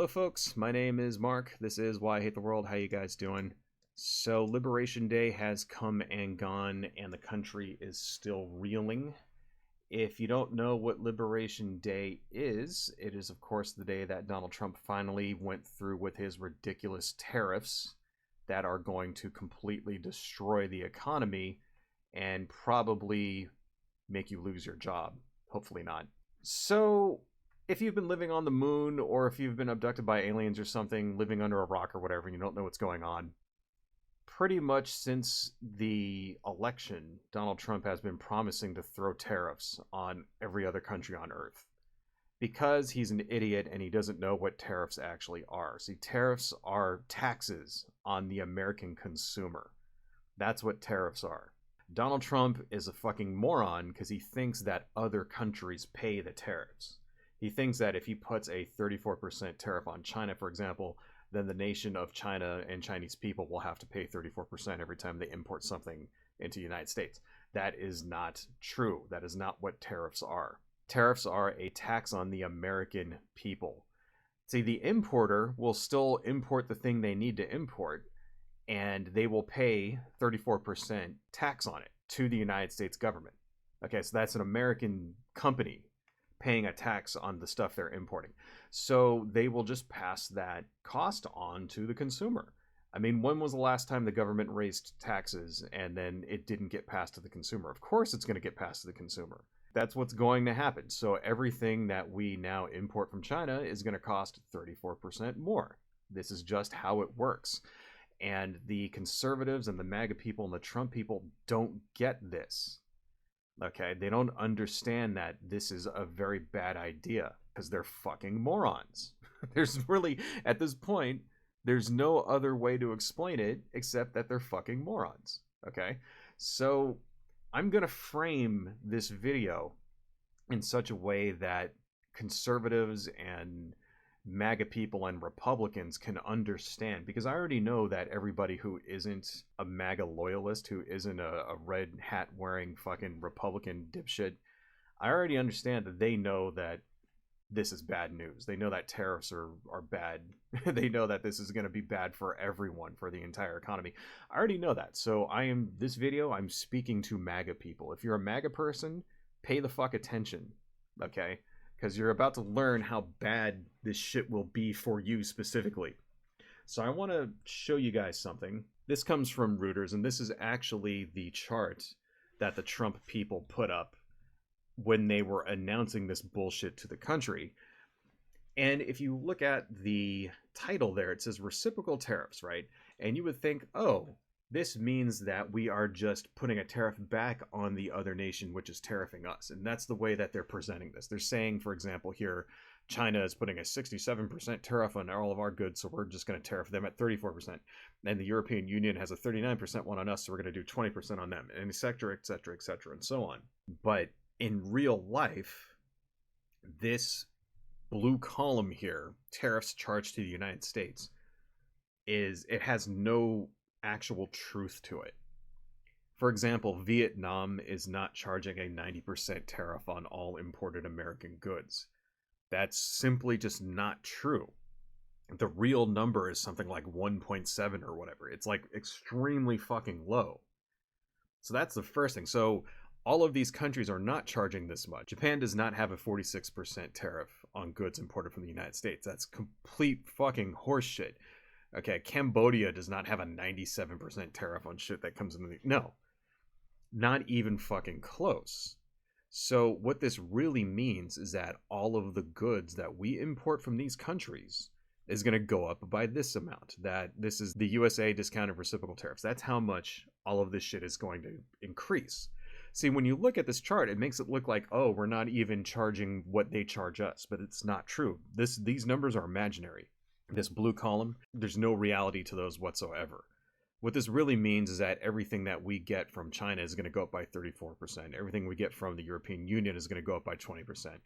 folks, my name is Mark. This is Why I Hate the World. How you guys doing? So Liberation Day has come and gone and the country is still reeling. If you don't know what Liberation Day is, it is of course the day that Donald Trump finally went through with his ridiculous tariffs that are going to completely destroy the economy and probably make you lose your job. Hopefully not. So if you've been living on the moon, or if you've been abducted by aliens or something, living under a rock or whatever, and you don't know what's going on, pretty much since the election, Donald Trump has been promising to throw tariffs on every other country on Earth. Because he's an idiot and he doesn't know what tariffs actually are. See, tariffs are taxes on the American consumer. That's what tariffs are. Donald Trump is a fucking moron because he thinks that other countries pay the tariffs. He thinks that if he puts a 34% tariff on China, for example, then the nation of China and Chinese people will have to pay 34% every time they import something into the United States. That is not true. That is not what tariffs are. Tariffs are a tax on the American people. See, the importer will still import the thing they need to import, and they will pay 34% tax on it to the United States government. Okay, so that's an American company paying a tax on the stuff they're importing. So they will just pass that cost on to the consumer. I mean, when was the last time the government raised taxes and then it didn't get passed to the consumer? Of course it's going to get passed to the consumer. That's what's going to happen. So everything that we now import from China is going to cost 34% more. This is just how it works. And the conservatives and the MAGA people and the Trump people don't get this. Okay, they don't understand that this is a very bad idea because they're fucking morons. There's really, at this point, there's no other way to explain it except that they're fucking morons. Okay, so I'm gonna frame this video in such a way that conservatives and MAGA people and Republicans can understand, because I already know that everybody who isn't a MAGA loyalist, who isn't a red hat wearing fucking Republican dipshit, I already understand that they know that this is bad news. They know that tariffs are bad. They know that this is going to be bad for everyone, for the entire economy. I already know that. So this video, I'm speaking to MAGA people. If you're a MAGA person, pay the fuck attention, okay? Because you're about to learn how bad this shit will be for you specifically. So I want to show you guys something. This comes from Reuters, and this is actually the chart that the Trump people put up when they were announcing this bullshit to the country. And if you look at the title there, it says reciprocal tariffs, right? And you would think, oh, this means that we are just putting a tariff back on the other nation, which is tariffing us. And that's the way that they're presenting this. They're saying, for example, here, China is putting a 67% tariff on all of our goods, so we're just going to tariff them at 34%. And the European Union has a 39% one on us, so we're going to do 20% on them, and et cetera, and so on. But in real life, this blue column here, tariffs charged to the United States, it has no actual truth to it. For example, Vietnam is not charging a 90% tariff on all imported American goods. That's simply just not true. The real number is something like 1.7 or whatever. It's like extremely fucking low. So that's the first thing. So all of these countries are not charging this much. Japan does not have a 46% tariff on goods imported from the United States. That's complete fucking horseshit. Okay, Cambodia does not have a 97% tariff on shit that comes in. No, not even fucking close. So what this really means is that all of the goods that we import from these countries is going to go up by this amount. That this is the USA discounted reciprocal tariffs. That's how much all of this shit is going to increase. See, when you look at this chart, it makes it look like, oh, we're not even charging what they charge us, but it's not true. These numbers are imaginary. This blue column, there's no reality to those whatsoever. What this really means is that everything that we get from China is going to go up by 34%. Everything we get from the European Union is going to go up by 20%.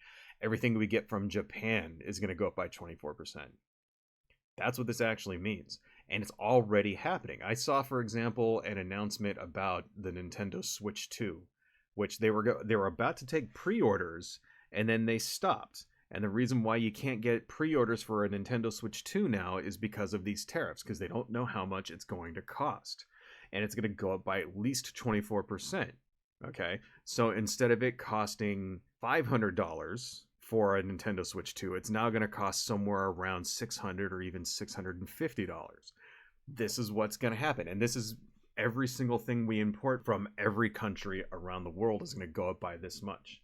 Everything we get from Japan is going to go up by 24%. That's what this actually means. And it's already happening. I saw, for example, an announcement about the Nintendo Switch 2, which they were about to take pre-orders, and then they stopped. And the reason why you can't get pre-orders for a Nintendo Switch 2 now is because of these tariffs, because they don't know how much it's going to cost. And it's going to go up by at least 24%. Okay? So instead of it costing $500 for a Nintendo Switch 2, it's now going to cost somewhere around $600 or even $650. This is what's going to happen. And this is every single thing we import from every country around the world is going to go up by this much.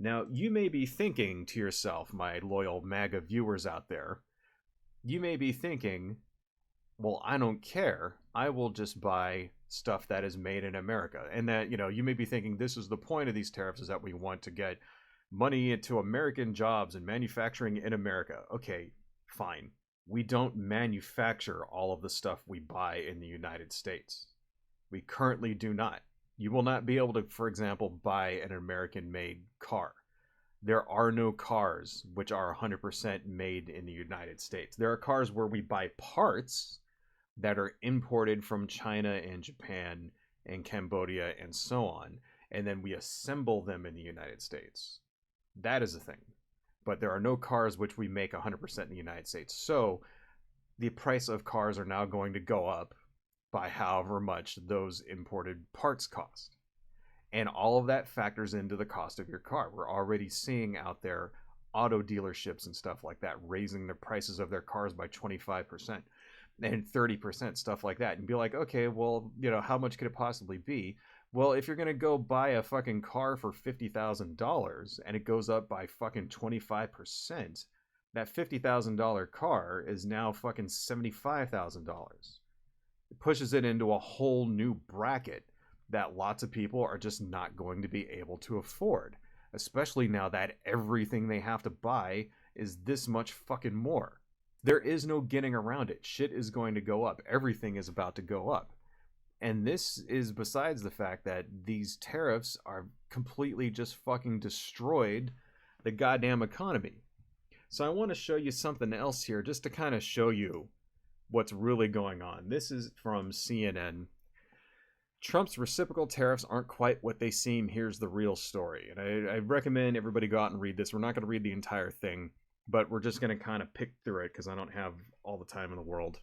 Now, you may be thinking to yourself, my loyal MAGA viewers out there, you may be thinking, well, I don't care. I will just buy stuff that is made in America. And that, you may be thinking this is the point of these tariffs, is that we want to get money into American jobs and manufacturing in America. Okay, fine. We don't manufacture all of the stuff we buy in the United States. We currently do not. You will not be able to, for example, buy an American-made car. There are no cars which are 100% made in the United States. There are cars where we buy parts that are imported from China and Japan and Cambodia and so on, and then we assemble them in the United States. That is a thing. But there are no cars which we make 100% in the United States. So the price of cars are now going to go up by however much those imported parts cost. And all of that factors into the cost of your car. We're already seeing out there auto dealerships and stuff like that raising the prices of their cars by 25% and 30%, stuff like that. And be like, okay, well, how much could it possibly be? Well, if you're going to go buy a fucking car for $50,000 and it goes up by fucking 25%, that $50,000 car is now fucking $75,000. It pushes it into a whole new bracket that lots of people are just not going to be able to afford, especially now that everything they have to buy is this much fucking more. There is no getting around it. Shit is going to go up. Everything is about to go up. And this is besides the fact that these tariffs are completely just fucking destroyed the goddamn economy. So I want to show you something else here just to kind of show you what's really going on. This is from CNN. Trump's reciprocal tariffs aren't quite what they seem. Here's the real story. And I recommend everybody go out and read this. We're not going to read the entire thing, but we're just going to kind of pick through it because I don't have all the time in the world.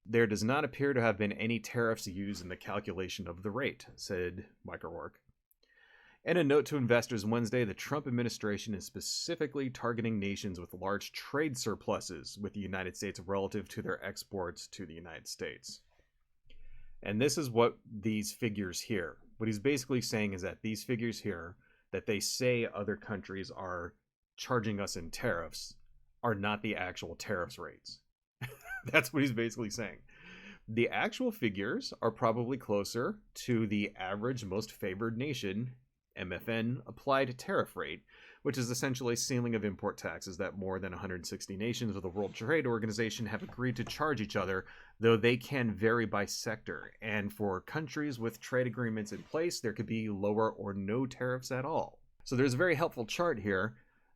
There does not appear to have been any tariffs used in the calculation of the rate, said Mike O'Rourke. In a note to investors Wednesday, the Trump administration is specifically targeting nations with large trade surpluses with the United States relative to their exports to the United States. And this is what these figures here, what he's basically saying is that these figures here that they say other countries are charging us in tariffs are not the actual tariffs rates. That's what he's basically saying. The actual figures are probably closer to the average most favored nation MFN applied tariff rate, which is essentially a ceiling of import taxes that more than 160 nations of the World Trade Organization have agreed to charge each other, though they can vary by sector. And for countries with trade agreements in place, there could be lower or no tariffs at all. So there's a very helpful chart here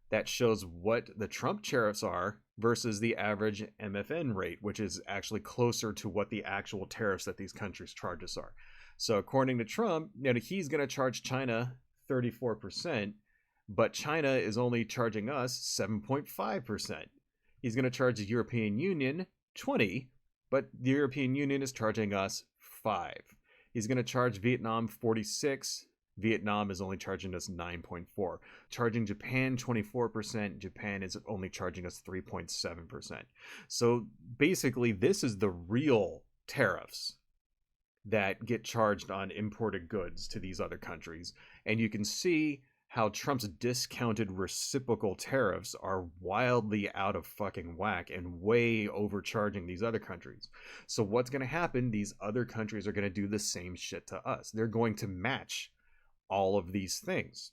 that shows what the Trump tariffs are versus the average MFN rate, which is actually closer to what the actual tariffs that these countries charge us are. So according to Trump, he's going to charge China 34%, but China is only charging us 7.5%. He's going to charge the European Union 20, but the European Union is charging us 5. He's going to charge Vietnam 46. Vietnam is only charging us 9.4. Charging Japan 24%. Japan is only charging us 3.7%. So basically, this is the real tariffs that get charged on imported goods to these other countries. And you can see how Trump's discounted reciprocal tariffs are wildly out of fucking whack and way overcharging these other countries. So what's going to happen? These other countries are going to do the same shit to us. They're going to match all of these things.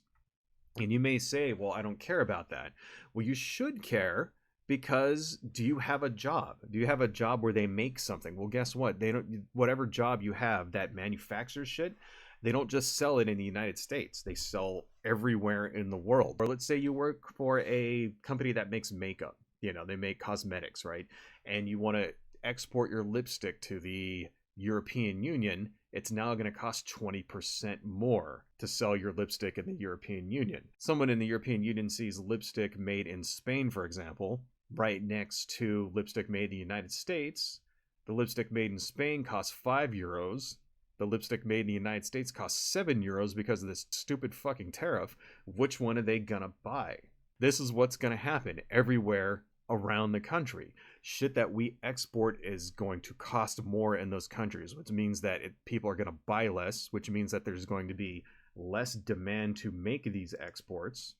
And you may say, well, I don't care about that. Well, you should care, because do you have a job? Do you have a job where they make something? Well, guess what? They don't. Whatever job you have that manufactures shit, they don't just sell it in the United States. They sell everywhere in the world. Or let's say you work for a company that makes makeup. They make cosmetics, right? And you want to export your lipstick to the European Union, it's now going to cost 20% more to sell your lipstick in the European Union. Someone in the European Union sees lipstick made in Spain, for example, right next to lipstick made in the United States. The lipstick made in Spain costs €5. The lipstick made in the United States costs €7 because of this stupid fucking tariff. Which one are they gonna buy? This is what's gonna happen everywhere around the country. Shit that we export is going to cost more in those countries, which means that people are going to buy less, which means that there's going to be less demand to make these exports,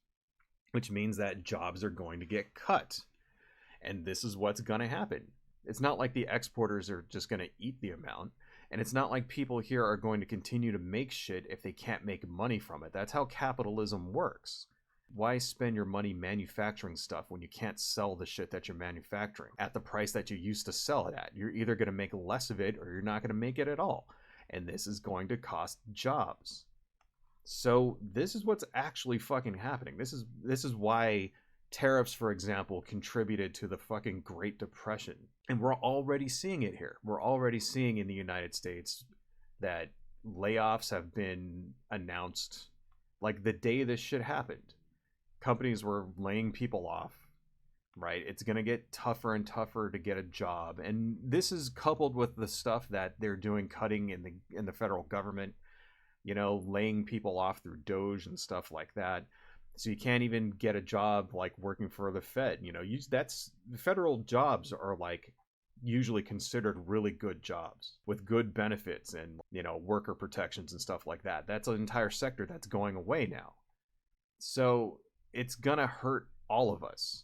which means that jobs are going to get cut. And this is what's going to happen. It's not like the exporters are just going to eat the amount, and it's not like people here are going to continue to make shit if they can't make money from it. That's how capitalism works. Why spend your money manufacturing stuff when you can't sell the shit that you're manufacturing at the price that you used to sell it at? You're either going to make less of it or you're not going to make it at all. And this is going to cost jobs. So this is what's actually fucking happening. This is why tariffs, for example, contributed to the fucking Great Depression. And we're already seeing it here. We're already seeing in the United States that layoffs have been announced like the day this shit happened. Companies were laying people off, right? It's going to get tougher and tougher to get a job. And this is coupled with the stuff that they're doing, cutting in the federal government, laying people off through Doge and stuff like that. So you can't even get a job like working for the Fed. Federal jobs are like usually considered really good jobs with good benefits and, worker protections and stuff like that. That's an entire sector that's going away now. So it's gonna hurt all of us.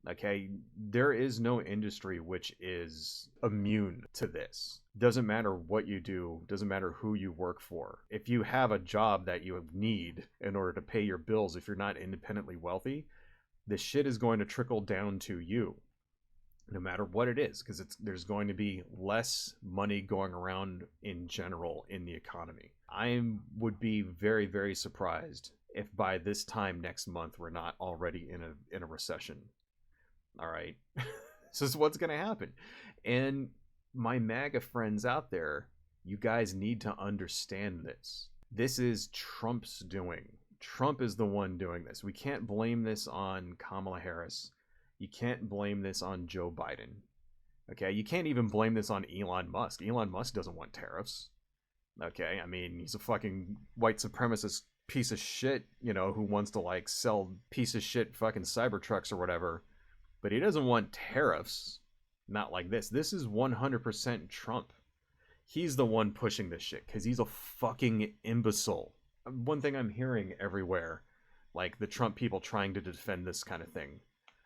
Okay, there is no industry which is immune to this. Doesn't matter what you do, doesn't matter who you work for. If you have a job that you need in order to pay your bills, if you're not independently wealthy, this shit is going to trickle down to you, no matter what it is, because there's going to be less money going around in general in the economy. I would be very, very surprised if by this time next month we're not already in a recession. All right. This is what's going to happen. And my MAGA friends out there, you guys need to understand this. This is Trump's doing. Trump is the one doing this. We can't blame this on Kamala Harris. You can't blame this on Joe Biden. Okay? You can't even blame this on Elon Musk. Elon Musk doesn't want tariffs. Okay? I mean, he's a fucking white supremacist piece of shit, who wants to like sell piece of shit fucking Cybertrucks or whatever, but he doesn't want tariffs. Not like this. This is 100% Trump. He's the one pushing this shit because he's a fucking imbecile. One thing I'm hearing everywhere, like the Trump people trying to defend this kind of thing,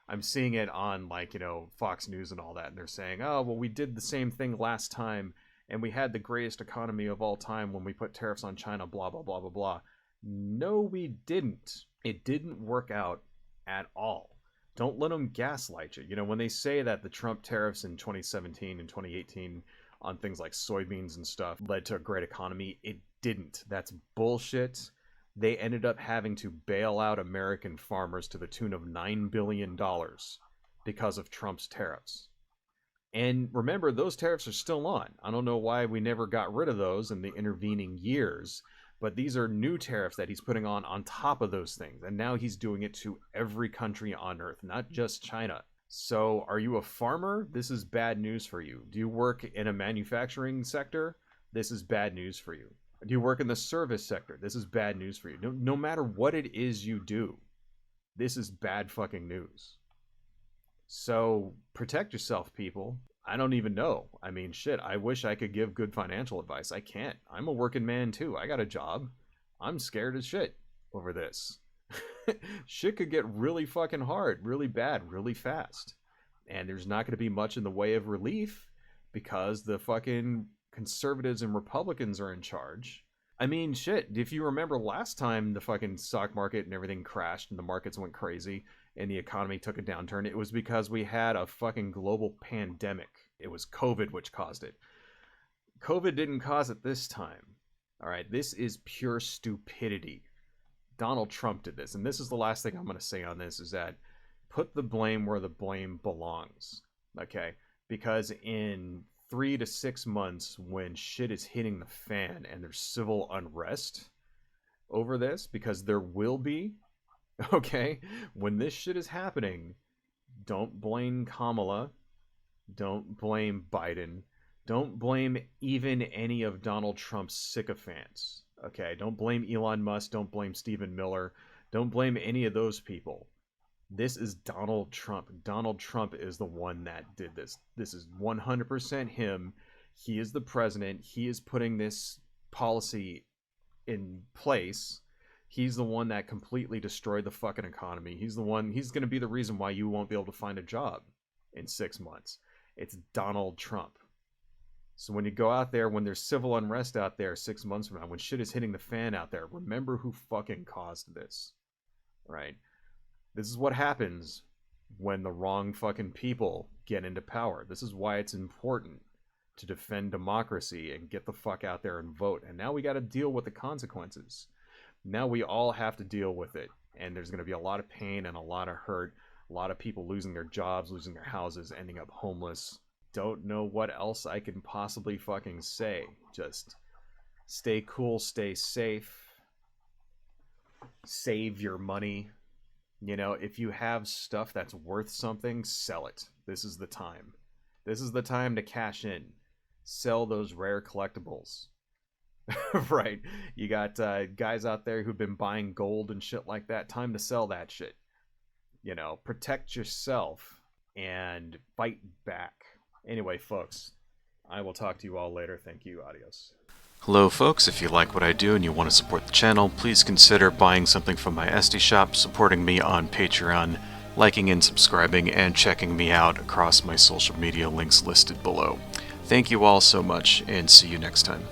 I'm seeing it on like, Fox News and all that, and they're saying, oh, well, we did the same thing last time and we had the greatest economy of all time when we put tariffs on China, blah, blah, blah, blah, blah. No, we didn't. It didn't work out at all. Don't let them gaslight you. When they say that the Trump tariffs in 2017 and 2018 on things like soybeans and stuff led to a great economy, it didn't. That's bullshit. They ended up having to bail out American farmers to the tune of $9 billion because of Trump's tariffs. And remember, those tariffs are still on. I don't know why we never got rid of those in the intervening years. But these are new tariffs that he's putting on top of those things. And now he's doing it to every country on earth, not just China. So are you a farmer? This is bad news for you. Do you work in a manufacturing sector? This is bad news for you. Do you work in the service sector? This is bad news for you. No matter what it is you do, this is bad fucking news. So protect yourself, people. I don't even know. I mean, shit, I wish I could give good financial advice. I can't. I'm a working man too. I got a job. I'm scared as shit over this. Shit could get really fucking hard, really bad, really fast. And there's not going to be much in the way of relief because the fucking conservatives and Republicans are in charge. I mean, shit, if you remember last time the fucking stock market and everything crashed and the markets went crazy and the economy took a downturn, it was because we had a fucking global pandemic. It was COVID which caused it. COVID didn't cause it this time. All right, this is pure stupidity. Donald Trump did this, and this is the last thing I'm going to say on this, is that put the blame where the blame belongs, okay? Because in 3 to 6 months when shit is hitting the fan and there's civil unrest over this, because there will be, okay? When this shit is happening, don't blame Kamala. Don't blame Biden. Don't blame even any of Donald Trump's sycophants. Okay, don't blame Elon Musk. Don't blame Stephen Miller. Don't blame any of those people. This is Donald Trump. Donald Trump is the one that did this. This is 100% him. He is the president. He is putting this policy in place. He's the one that completely destroyed the fucking economy. He's going to be the reason why you won't be able to find a job in 6 months. It's Donald Trump. So when you go out there, when there's civil unrest out there 6 months from now, when shit is hitting the fan out there, remember who fucking caused this, right? This is what happens when the wrong fucking people get into power. This is why it's important to defend democracy and get the fuck out there and vote. And now we got to deal with the consequences. Now we all have to deal with it. And there's going to be a lot of pain and a lot of hurt. A lot of people losing their jobs, losing their houses, ending up homeless. Don't know what else I can possibly fucking say. Just stay cool, stay safe. Save your money. You know, if you have stuff that's worth something, sell it. This is the time. This is the time to cash in. Sell those rare collectibles. Right. You got guys out there who've been buying gold and shit like that. Time to sell that shit. You know, protect yourself and fight back. Anyway, folks, I will talk to you all later. Thank you. Adios. Hello folks, if you like what I do and you want to support the channel, please consider buying something from my Etsy shop, supporting me on Patreon, liking and subscribing, and checking me out across my social media links listed below. Thank you all so much, and see you next time.